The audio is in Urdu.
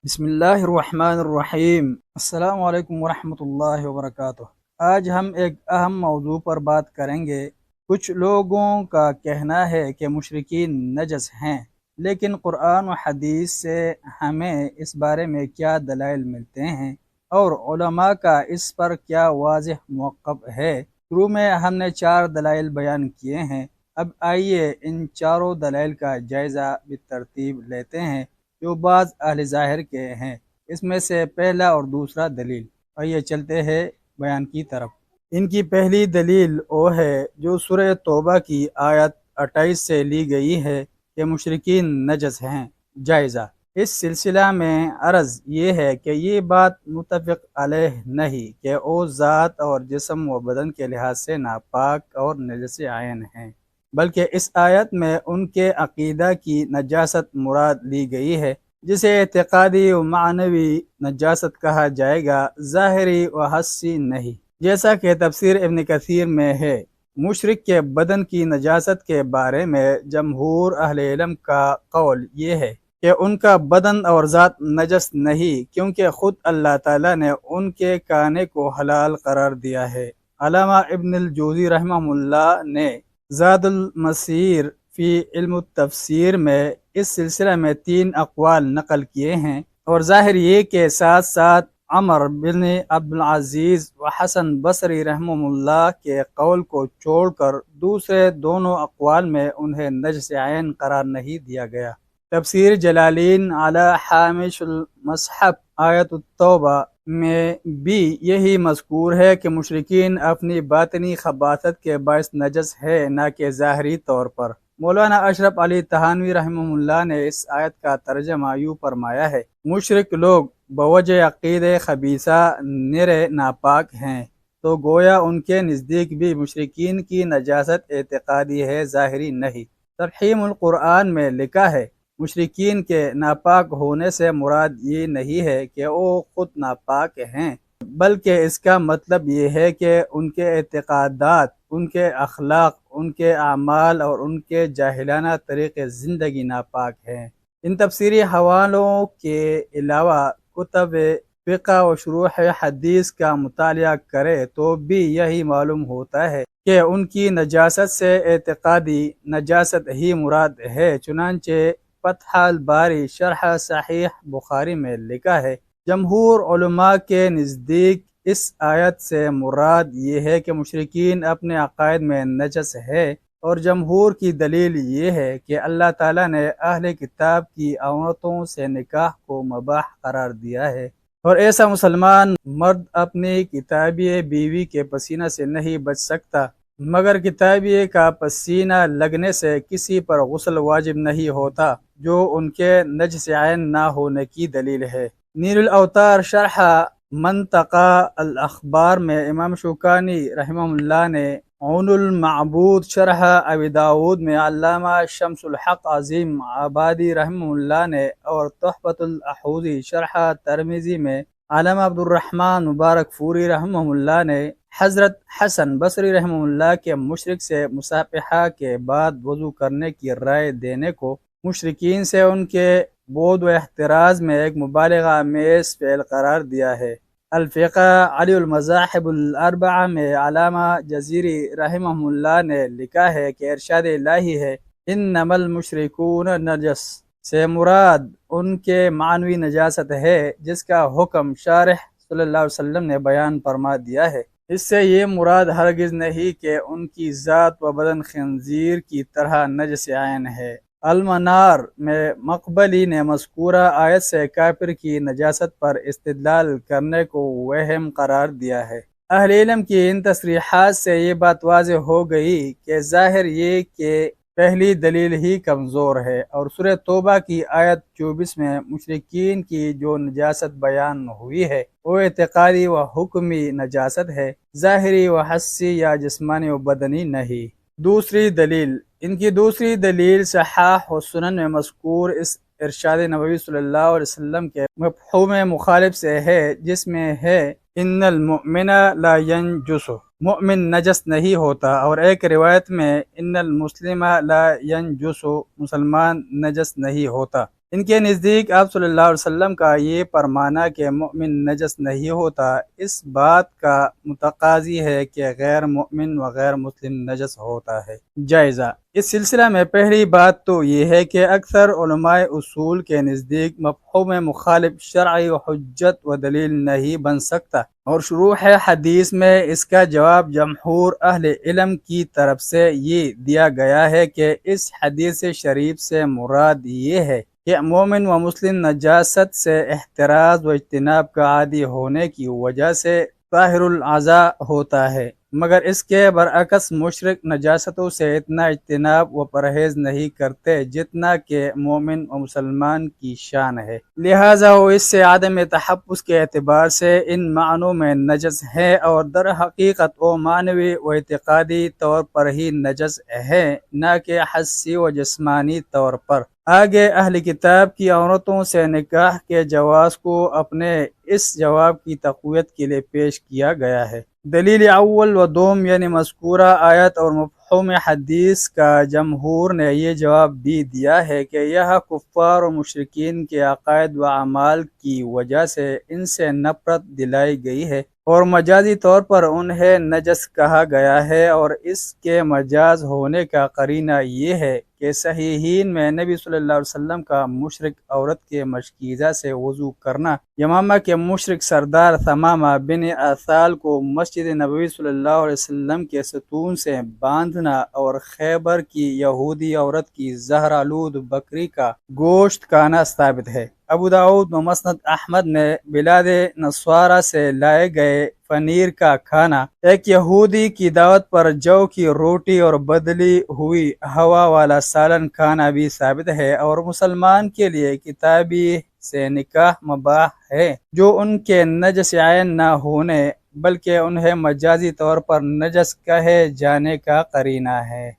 بسم اللہ الرحمن الرحیم۔ السلام علیکم ورحمۃ اللہ وبرکاتہ۔ آج ہم ایک اہم موضوع پر بات کریں گے۔ کچھ لوگوں کا کہنا ہے کہ مشرکین نجس ہیں، لیکن قرآن و حدیث سے ہمیں اس بارے میں کیا دلائل ملتے ہیں اور علماء کا اس پر کیا واضح موقف ہے۔ شروع میں ہم نے 4 دلائل بیان کیے ہیں۔ اب آئیے ان چاروں دلائل کا جائزہ بالترتیب لیتے ہیں جو بعض اہل ظاہر کے ہیں۔ اس میں سے پہلا اور دوسرا دلیل۔ آئیے چلتے ہیں بیان کی طرف۔ ان کی پہلی دلیل وہ ہے جو سورہ توبہ کی آیت 28 سے لی گئی ہے کہ مشرکین نجس ہیں۔ جائزہ۔ اس سلسلہ میں عرض یہ ہے کہ یہ بات متفق علیہ نہیں کہ وہ ذات اور جسم و بدن کے لحاظ سے ناپاک اور نجس عین ہیں، بلکہ اس آیت میں ان کے عقیدہ کی نجاست مراد لی گئی ہے، جسے اعتقادی و معنوی نجاست کہا جائے گا، ظاہری و حسی نہیں۔ جیسا کہ تفسیر ابن کثیر میں ہے، مشرک کے بدن کی نجاست کے بارے میں جمہور اہل علم کا قول یہ ہے کہ ان کا بدن اور ذات نجس نہیں، کیونکہ خود اللہ تعالیٰ نے ان کے کھانے کو حلال قرار دیا ہے۔ علامہ ابن الجوزی رحمہ اللہ نے زاد المسیر فی علم التفسیر میں اس سلسلہ میں 3 اقوال نقل کیے ہیں، اور ظاہر یہ کہ ساتھ ساتھ عمر بن عبد العزیز و حسن بصری رحمہ اللہ کے قول کو چھوڑ کر دوسرے دونوں اقوال میں انہیں نجس عین قرار نہیں دیا گیا۔ تفسیر جلالین علی حامش المصحف آیت التوبہ میں بھی یہی مذکور ہے کہ مشرکین اپنی باطنی خباثت کے باعث نجس ہے، نہ کہ ظاہری طور پر۔ مولانا اشرف علی تھانوی رحمہ اللہ نے اس آیت کا ترجمہ یوں فرمایا ہے: مشرک لوگ بوجہ عقید خبیثہ نرے ناپاک ہیں، تو گویا ان کے نزدیک بھی مشرکین کی نجاست اعتقادی ہے، ظاہری نہیں۔ ترحیم القرآن میں لکھا ہے، مشرکین کے ناپاک ہونے سے مراد یہ نہیں ہے کہ وہ خود ناپاک ہیں، بلکہ اس کا مطلب یہ ہے کہ ان کے اعتقادات، ان کے اخلاق، ان کے اعمال اور ان کے جاہلانہ طریقے زندگی ناپاک ہیں۔ ان تفسیری حوالوں کے علاوہ کتب فقہ و شروح حدیث کا مطالعہ کرے تو بھی یہی معلوم ہوتا ہے کہ ان کی نجاست سے اعتقادی نجاست ہی مراد ہے۔ چنانچہ فتح الباری شرح صحیح بخاری میں لکھا ہے، جمہور علماء کے نزدیک اس آیت سے مراد یہ ہے کہ مشرکین اپنے عقائد میں نجس ہے، اور جمہور کی دلیل یہ ہے کہ اللہ تعالیٰ نے اہل کتاب کی عورتوں سے نکاح کو مباح قرار دیا ہے، اور ایسا مسلمان مرد اپنی کتابی بیوی کے پسینہ سے نہیں بچ سکتا، مگر کتابی کا پسینہ لگنے سے کسی پر غسل واجب نہیں ہوتا، جو ان کے نجس عین نہ ہونے کی دلیل ہے۔ نیل الاوتار شرح منطقہ الاخبار میں امام شوکانی رحمہ اللہ نے، عون المعبود شرح ابی داود میں علامہ شمس الحق عظیم آبادی رحمہ اللہ نے، اور تحفۃ الاحوذی شرح ترمذی میں علامہ عبد الرحمن مبارک فوری رحمہ اللہ نے حضرت حسن بصری رحمہ اللہ کے مشرک سے مصافحہ کے بعد وضو کرنے کی رائے دینے کو مشرکین سے ان کے بود و احتراز میں ایک مبالغہ آمیز فعل قرار دیا ہے۔ الفقہ علی المذاہب الاربعہ میں علامہ جزیری رحمہ اللہ نے لکھا ہے کہ ارشاد الہی ہے، انما المشرکون نجس سے مراد ان کے معنوی نجاست ہے، جس کا حکم شارح صلی اللہ علیہ وسلم نے بیان فرما دیا ہے۔ اس سے یہ مراد ہرگز نہیں کہ ان کی ذات و بدن خنزیر کی طرح نجس عین ہے۔ المنار میں مقبلی نے مذکورہ آیت سے کافر کی نجاست پر استدلال کرنے کو وہم قرار دیا ہے۔ اہل علم کی ان تصریحات سے یہ بات واضح ہو گئی کہ ظاہر یہ کہ پہلی دلیل ہی کمزور ہے، اور سورہ توبہ کی آیت 24 میں مشرکین کی جو نجاست بیان ہوئی ہے وہ اعتقادی و حکمی نجاست ہے، ظاہری و حسی یا جسمانی و بدنی نہیں۔ دوسری دلیل۔ ان کی دوسری دلیل صحاح و سنن میں مذکور اس ارشاد نبوی صلی اللہ علیہ وسلم کے مفہوم مخالف سے ہے، جس میں ہے ان المؤمن لا ینجس، مؤمن نجس نہیں ہوتا، اور ایک روایت میں ان المسلم لا ینجس، مسلمان نجس نہیں ہوتا۔ ان کے نزدیک آپ صلی اللہ علیہ وسلم کا یہ فرمانا کہ مومن نجس نہیں ہوتا اس بات کا متقاضی ہے کہ غیر مومن و غیر مسلم نجس ہوتا ہے۔ جائزہ: اس سلسلہ میں پہلی بات تو یہ ہے کہ اکثر علماء اصول کے نزدیک مفہوم مخالف شرعی و حجت و دلیل نہیں بن سکتا، اور شروح حدیث میں اس کا جواب جمہور اہل علم کی طرف سے یہ دیا گیا ہے کہ اس حدیث شریف سے مراد یہ ہے کہ مومن و مسلم نجاست سے احتراز و اجتناب کا عادی ہونے کی وجہ سے طاہر الاعضاء ہوتا ہے، مگر اس کے برعکس مشرک نجاستوں سے اتنا اجتناب و پرہیز نہیں کرتے جتنا کہ مومن و مسلمان کی شان ہے، لہٰذا وہ اس سے عدم تحفظ کے اعتبار سے ان معنوں میں نجس ہے، اور در حقیقت وہ معنوی و اعتقادی طور پر ہی نجس ہے، نہ کہ حسی و جسمانی طور پر۔ آگے اہل کتاب کی عورتوں سے نکاح کے جواز کو اپنے اس جواب کی تقویت کے لیے پیش کیا گیا ہے۔ دلیل اول و دوم یعنی مذکورہ آیت اور مفہوم حدیث کا جمہور نے یہ جواب بھی دیا ہے کہ یہ کفار و مشرکین کے عقائد و اعمال کی وجہ سے ان سے نفرت دلائی گئی ہے، اور مجازی طور پر انہیں نجس کہا گیا ہے، اور اس کے مجاز ہونے کا قرینہ یہ ہے کہ صحیحین میں نبی صلی اللہ علیہ وسلم کا مشرک عورت کے مشکیزہ سے وضو کرنا، یمامہ کے مشرک سردار ثمامہ بن اثال کو مسجد نبوی صلی اللہ علیہ وسلم کے ستون سے باندھنا، اور خیبر کی یہودی عورت کی زہرآلود بکری کا گوشت کھانا ثابت ہے۔ ابو داؤد و مسند احمد نے بلاد نصارہ سے لائے گئے پنیر کا کھانا، ایک یہودی کی دعوت پر جو کی روٹی اور بدلی ہوئی ہوا والا سالن کھانا بھی ثابت ہے، اور مسلمان کے لیے کتابی سے نکاح مباح ہے، جو ان کے نجس عین نہ ہونے بلکہ انہیں مجازی طور پر نجس کہے جانے کا قرینہ ہے۔